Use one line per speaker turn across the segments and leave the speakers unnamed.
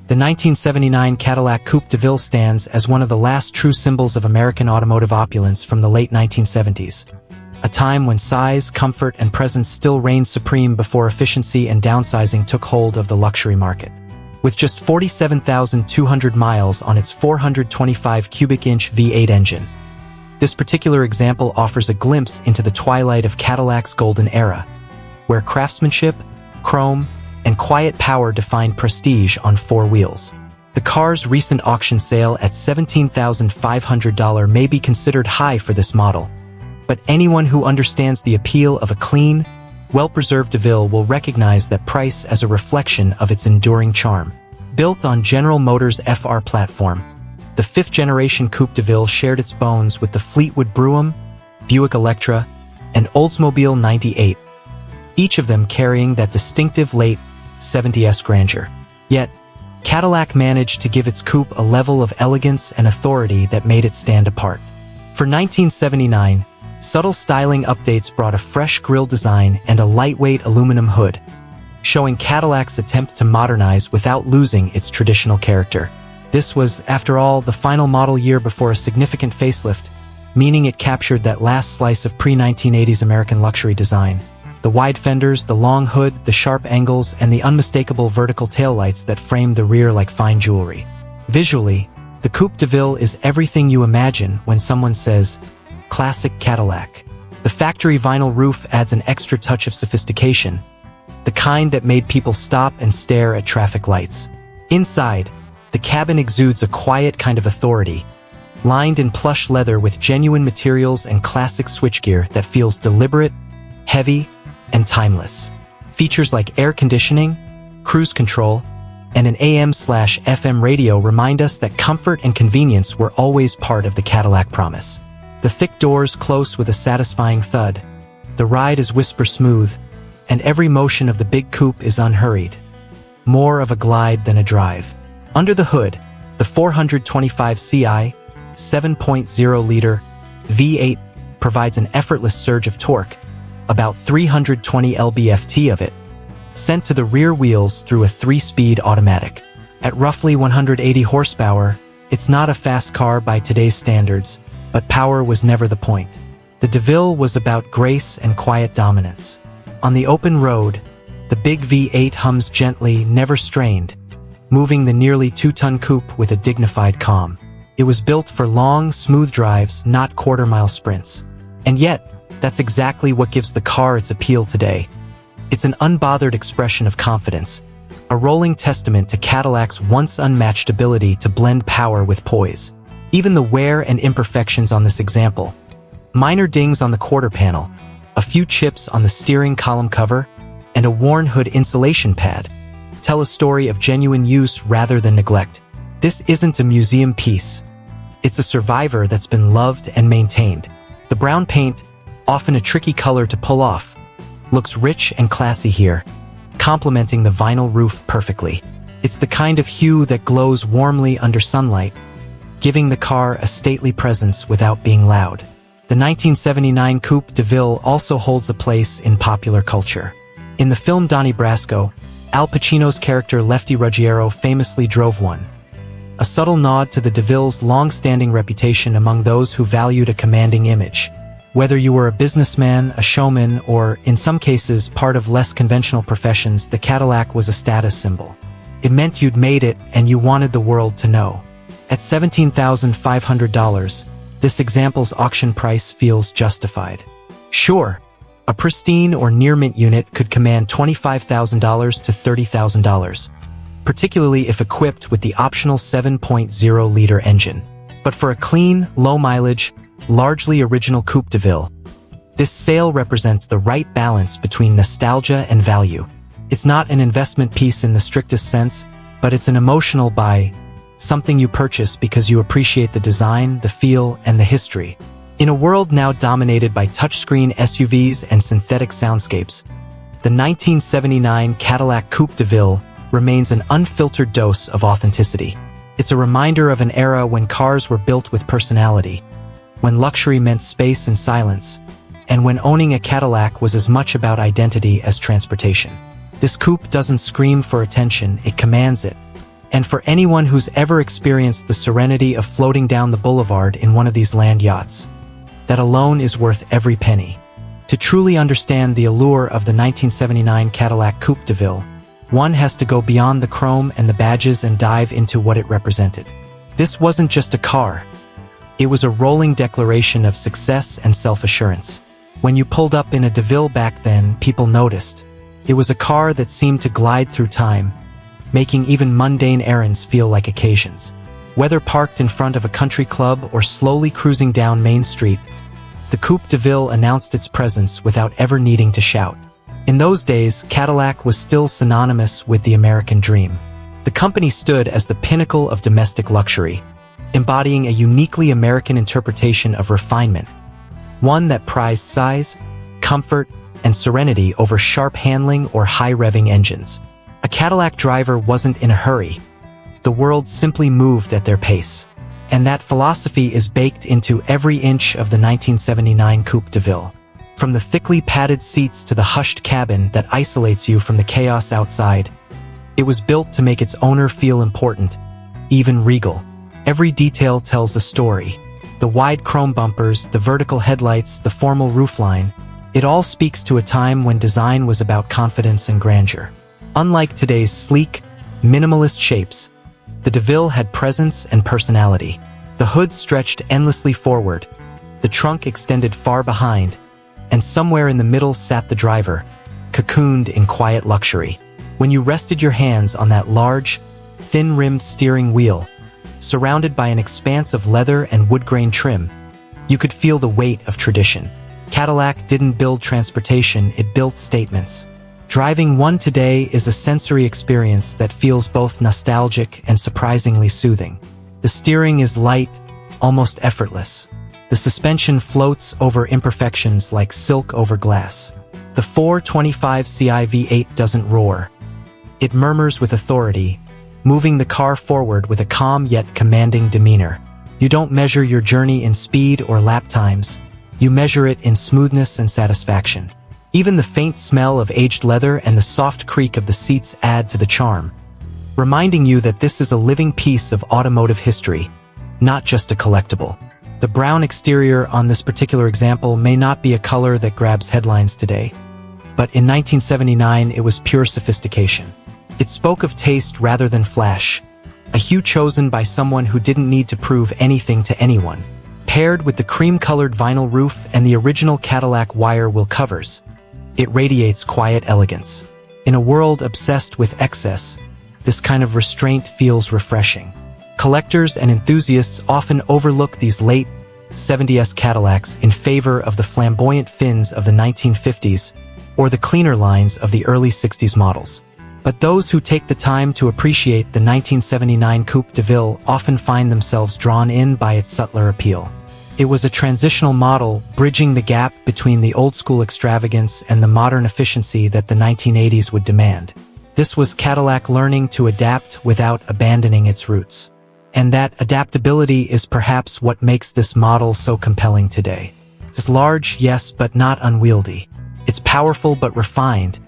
The 1979 Cadillac Coupe DeVille stands as one of the last true symbols of American automotive opulence from the late 1970s. A time when size, comfort, and presence still reigned supreme before efficiency and downsizing took hold of the luxury market. With just 47,200 miles on its 425 cubic inch V8 engine, this particular example offers a glimpse into the twilight of Cadillac's golden era, where craftsmanship, chrome, and quiet power defined prestige on four wheels. The car's recent auction sale at $17,500 may be considered high for this model, but anyone who understands the appeal of a clean, well-preserved DeVille will recognize that price as a reflection of its enduring charm. Built on General Motors' FR platform, the fifth-generation Coupe DeVille shared its bones with the Fleetwood Brougham, Buick Electra, and Oldsmobile 98, each of them carrying that distinctive late 70s grandeur. Yet, Cadillac managed to give its coupe a level of elegance and authority that made it stand apart. For 1979, subtle styling updates brought a fresh grille design and a lightweight aluminum hood, showing Cadillac's attempt to modernize without losing its traditional character. This was, after all, the final model year before a significant facelift, meaning it captured that last slice of pre-1980s American luxury design. The wide fenders, the long hood, the sharp angles, and the unmistakable vertical taillights that framed the rear like fine jewelry. Visually, the Coupe DeVille is everything you imagine when someone says, "Classic Cadillac." The factory vinyl roof adds an extra touch of sophistication, the kind that made people stop and stare at traffic lights. Inside, the cabin exudes a quiet kind of authority, lined in plush leather with genuine materials and classic switchgear that feels deliberate, heavy, and timeless. Features like air conditioning, cruise control, and an AM/FM radio remind us that comfort and convenience were always part of the Cadillac promise. The thick doors close with a satisfying thud, the ride is whisper smooth, and every motion of the big coupe is unhurried. More of a glide than a drive. Under the hood, the 425 CI 7.0-liter V8 provides an effortless surge of torque, about 320 lb-ft of it, sent to the rear wheels through a 3-speed automatic. At roughly 180 horsepower, it's not a fast car by today's standards, but power was never the point. The DeVille was about grace and quiet dominance. On the open road, the big V8 hums gently, never strained, moving the nearly 2-ton coupe with a dignified calm. It was built for long, smooth drives, not quarter-mile sprints. And yet, that's exactly what gives the car its appeal today. It's an unbothered expression of confidence, a rolling testament to Cadillac's once unmatched ability to blend power with poise. Even the wear and imperfections on this example, minor dings on the quarter panel, a few chips on the steering column cover, and a worn hood insulation pad, tell a story of genuine use rather than neglect. This isn't a museum piece. It's a survivor that's been loved and maintained. The brown paint, often a tricky color to pull off, looks rich and classy here, complementing the vinyl roof perfectly. It's the kind of hue that glows warmly under sunlight, giving the car a stately presence without being loud. The 1979 Coupe DeVille also holds a place in popular culture. In the film Donnie Brasco, Al Pacino's character Lefty Ruggiero famously drove one, a subtle nod to the DeVille's long-standing reputation among those who valued a commanding image. Whether you were a businessman, a showman, or, in some cases, part of less conventional professions, the Cadillac was a status symbol. It meant you'd made it and you wanted the world to know. At $17,500, this example's auction price feels justified. Sure, a pristine or near-mint unit could command $25,000 to $30,000, particularly if equipped with the optional 7.0-liter engine. But for a clean, low-mileage, largely original Coupe DeVille, this sale represents the right balance between nostalgia and value. It's not an investment piece in the strictest sense, but it's an emotional buy, something you purchase because you appreciate the design, the feel, and the history. In a world now dominated by touchscreen SUVs and synthetic soundscapes, the 1979 Cadillac Coupe DeVille remains an unfiltered dose of authenticity. It's a reminder of an era when cars were built with personality, when luxury meant space and silence, and when owning a Cadillac was as much about identity as transportation. This coupe doesn't scream for attention, it commands it, And for anyone who's ever experienced the serenity of floating down the boulevard in one of these land yachts, that alone is worth every penny. To truly understand the allure of the 1979 Cadillac Coupe DeVille, one has to go beyond the chrome and the badges and dive into what it represented. This wasn't just a car. It was a rolling declaration of success and self-assurance. When you pulled up in a DeVille back then, people noticed. It was a car that seemed to glide through time, making even mundane errands feel like occasions. Whether parked in front of a country club or slowly cruising down Main Street, the Coupe DeVille announced its presence without ever needing to shout. In those days, Cadillac was still synonymous with the American dream. The company stood as the pinnacle of domestic luxury, embodying a uniquely American interpretation of refinement, one that prized size, comfort, and serenity over sharp handling or high-revving engines. A Cadillac driver wasn't in a hurry. The world simply moved at their pace. And that philosophy is baked into every inch of the 1979 Coupe DeVille. From the thickly padded seats to the hushed cabin that isolates you from the chaos outside, it was built to make its owner feel important, even regal. Every detail tells a story. The wide chrome bumpers, the vertical headlights, the formal roofline, it all speaks to a time when design was about confidence and grandeur. Unlike today's sleek, minimalist shapes, the DeVille had presence and personality. The hood stretched endlessly forward, the trunk extended far behind, and somewhere in the middle sat the driver, cocooned in quiet luxury. When you rested your hands on that large, thin-rimmed steering wheel, surrounded by an expanse of leather and wood-grain trim, you could feel the weight of tradition. Cadillac didn't build transportation, it built statements. Driving one today is a sensory experience that feels both nostalgic and surprisingly soothing. The steering is light, almost effortless. The suspension floats over imperfections like silk over glass. The 425 Ci V8 doesn't roar. It murmurs with authority, moving the car forward with a calm yet commanding demeanor. You don't measure your journey in speed or lap times. You measure it in smoothness and satisfaction. Even the faint smell of aged leather and the soft creak of the seats add to the charm, reminding you that this is a living piece of automotive history, not just a collectible. The brown exterior on this particular example may not be a color that grabs headlines today, but in 1979 it was pure sophistication. It spoke of taste rather than flash, a hue chosen by someone who didn't need to prove anything to anyone. Paired with the cream-colored vinyl roof and the original Cadillac wire wheel covers, it radiates quiet elegance. In a world obsessed with excess, this kind of restraint feels refreshing. Collectors and enthusiasts often overlook these late 70s Cadillacs in favor of the flamboyant fins of the 1950s or the cleaner lines of the early 60s models. But those who take the time to appreciate the 1979 Coupe DeVille often find themselves drawn in by its subtler appeal. It was a transitional model, bridging the gap between the old-school extravagance and the modern efficiency that the 1980s would demand. This was Cadillac learning to adapt without abandoning its roots. And that adaptability is perhaps what makes this model so compelling today. It's large, yes, but not unwieldy. It's powerful but refined,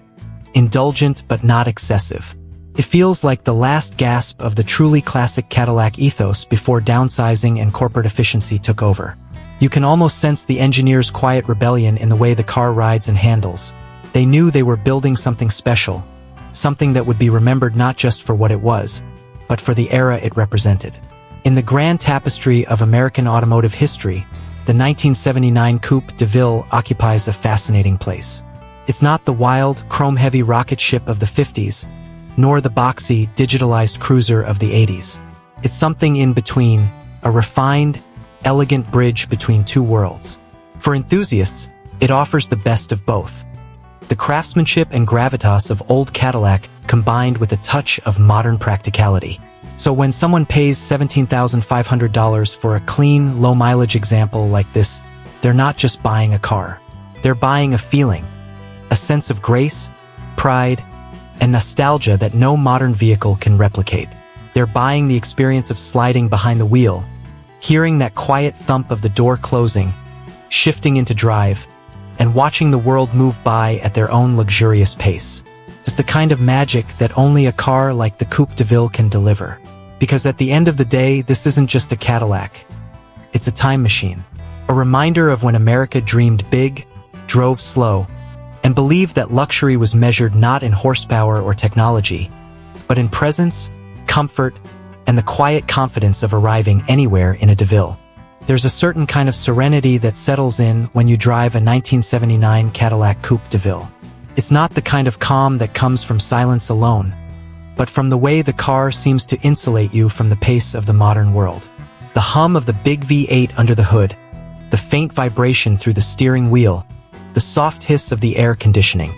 indulgent but not excessive. It feels like the last gasp of the truly classic Cadillac ethos before downsizing and corporate efficiency took over. You can almost sense the engineers' quiet rebellion in the way the car rides and handles. They knew they were building something special, something that would be remembered not just for what it was, but for the era it represented. In the grand tapestry of American automotive history, the 1979 Coupe DeVille occupies a fascinating place. It's not the wild, chrome-heavy rocket ship of the 50s, nor the boxy, digitalized cruiser of the 80s. It's something in between, a refined, elegant bridge between two worlds. For enthusiasts, it offers the best of both. The craftsmanship and gravitas of old Cadillac combined with a touch of modern practicality. So when someone pays $17,500 for a clean, low-mileage example like this, they're not just buying a car. They're buying a feeling, a sense of grace, pride, and nostalgia that no modern vehicle can replicate. They're buying the experience of sliding behind the wheel, hearing that quiet thump of the door closing, shifting into drive, and watching the world move by at their own luxurious pace. It's the kind of magic that only a car like the Coupe DeVille can deliver. Because at the end of the day, this isn't just a Cadillac. It's a time machine. A reminder of when America dreamed big, drove slow, and believed that luxury was measured not in horsepower or technology, but in presence, comfort, and the quiet confidence of arriving anywhere in a DeVille. There's a certain kind of serenity that settles in when you drive a 1979 Cadillac Coupe DeVille. It's not the kind of calm that comes from silence alone, but from the way the car seems to insulate you from the pace of the modern world. The hum of the big V8 under the hood, the faint vibration through the steering wheel, the soft hiss of the air conditioning.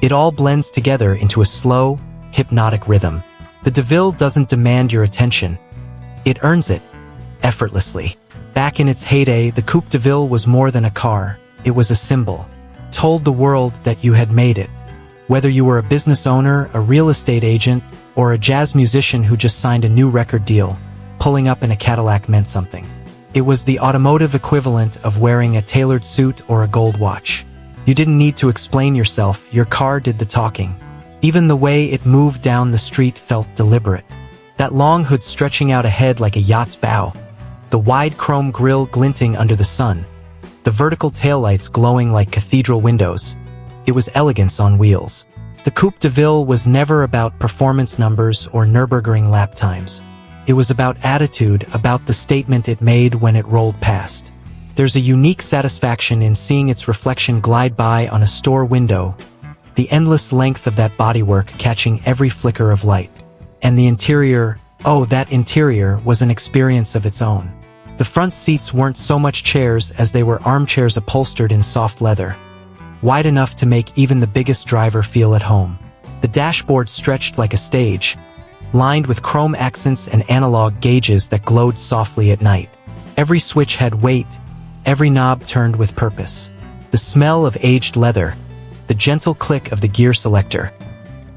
It all blends together into a slow, hypnotic rhythm. The DeVille doesn't demand your attention. It earns it, effortlessly. Back in its heyday, the Coupe DeVille was more than a car. It was a symbol. Told the world that you had made it. Whether you were a business owner, a real estate agent, or a jazz musician who just signed a new record deal, pulling up in a Cadillac meant something. It was the automotive equivalent of wearing a tailored suit or a gold watch. You didn't need to explain yourself, your car did the talking. Even the way it moved down the street felt deliberate. That long hood stretching out ahead like a yacht's bow, the wide chrome grille glinting under the sun, the vertical taillights glowing like cathedral windows. It was elegance on wheels. The Coupe DeVille was never about performance numbers or Nürburgring lap times. It was about attitude, about the statement it made when it rolled past. There's a unique satisfaction in seeing its reflection glide by on a store window, the endless length of that bodywork catching every flicker of light. And the interior, oh, that interior was an experience of its own. The front seats weren't so much chairs as they were armchairs upholstered in soft leather, wide enough to make even the biggest driver feel at home. The dashboard stretched like a stage, lined with chrome accents and analog gauges that glowed softly at night. Every switch had weight, every knob turned with purpose. The smell of aged leather, the gentle click of the gear selector.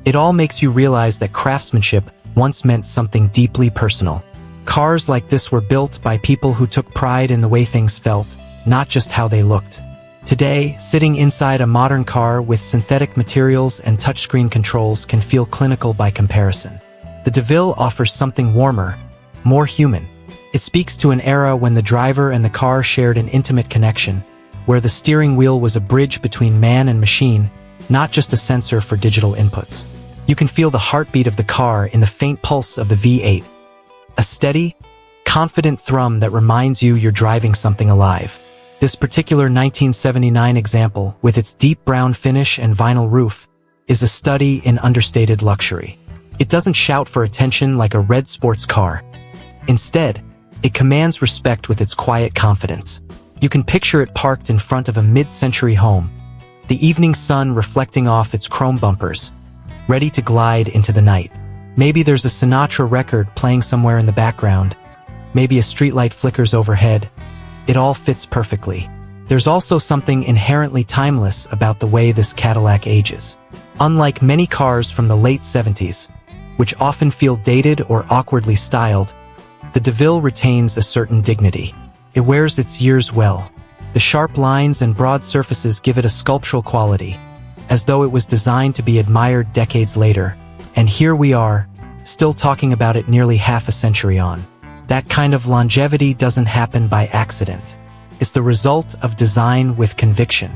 It all makes you realize that craftsmanship once meant something deeply personal. Cars like this were built by people who took pride in the way things felt, not just how they looked. Today, sitting inside a modern car with synthetic materials and touchscreen controls can feel clinical by comparison. The DeVille offers something warmer, more human. It speaks to an era when the driver and the car shared an intimate connection, where the steering wheel was a bridge between man and machine, not just a sensor for digital inputs. You can feel the heartbeat of the car in the faint pulse of the V8, a steady, confident thrum that reminds you you're driving something alive. This particular 1979 example, with its deep brown finish and vinyl roof, is a study in understated luxury. It doesn't shout for attention like a red sports car. Instead, it commands respect with its quiet confidence. You can picture it parked in front of a mid-century home, the evening sun reflecting off its chrome bumpers, ready to glide into the night. Maybe there's a Sinatra record playing somewhere in the background. Maybe a streetlight flickers overhead. It all fits perfectly. There's also something inherently timeless about the way this Cadillac ages. Unlike many cars from the late 70s, which often feel dated or awkwardly styled, the DeVille retains a certain dignity. It wears its years well. The sharp lines and broad surfaces give it a sculptural quality, as though it was designed to be admired decades later. And here we are, still talking about it nearly half a century on. That kind of longevity doesn't happen by accident. It's the result of design with conviction.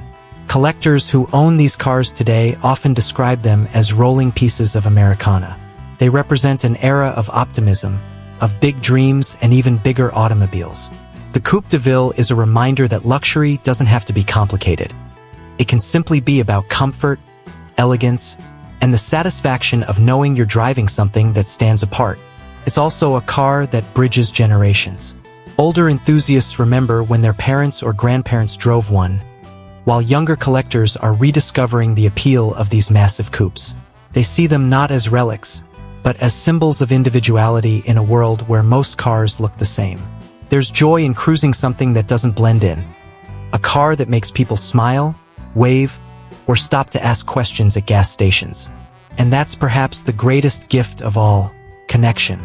Collectors who own these cars today often describe them as rolling pieces of Americana. They represent an era of optimism, of big dreams and even bigger automobiles. The Coupe DeVille is a reminder that luxury doesn't have to be complicated. It can simply be about comfort, elegance, and the satisfaction of knowing you're driving something that stands apart. It's also a car that bridges generations. Older enthusiasts remember when their parents or grandparents drove one, while younger collectors are rediscovering the appeal of these massive coupes. They see them not as relics, but as symbols of individuality in a world where most cars look the same. There's joy in cruising something that doesn't blend in. A car that makes people smile, wave, or stop to ask questions at gas stations. And that's perhaps the greatest gift of all, connection.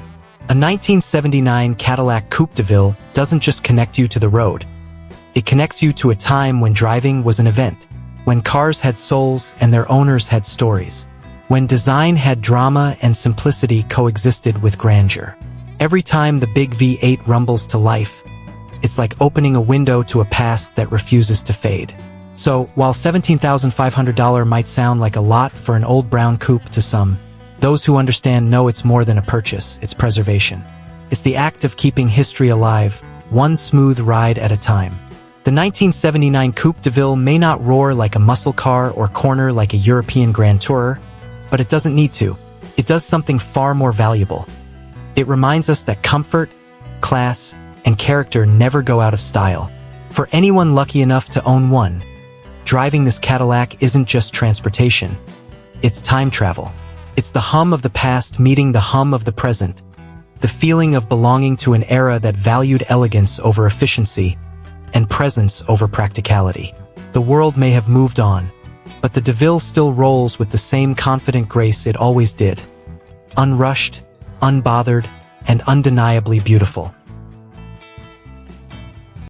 A 1979 Cadillac Coupe DeVille doesn't just connect you to the road. It connects you to a time when driving was an event, when cars had souls and their owners had stories. when design had drama and simplicity coexisted with grandeur. Every time the big V8 rumbles to life, it's like opening a window to a past that refuses to fade. So, while $17,500 might sound like a lot for an old brown coupe to some, those who understand know it's more than a purchase, it's preservation. It's the act of keeping history alive, one smooth ride at a time. The 1979 Coupe DeVille may not roar like a muscle car or corner like a European Grand Tourer, but it doesn't need to. It does something far more valuable. It reminds us that comfort, class, and character never go out of style. For anyone lucky enough to own one, driving this Cadillac isn't just transportation. It's time travel. It's the hum of the past meeting the hum of the present. The feeling of belonging to an era that valued elegance over efficiency and presence over practicality. The world may have moved on, but the DeVille still rolls with the same confident grace it always did. Unrushed, unbothered, and undeniably beautiful.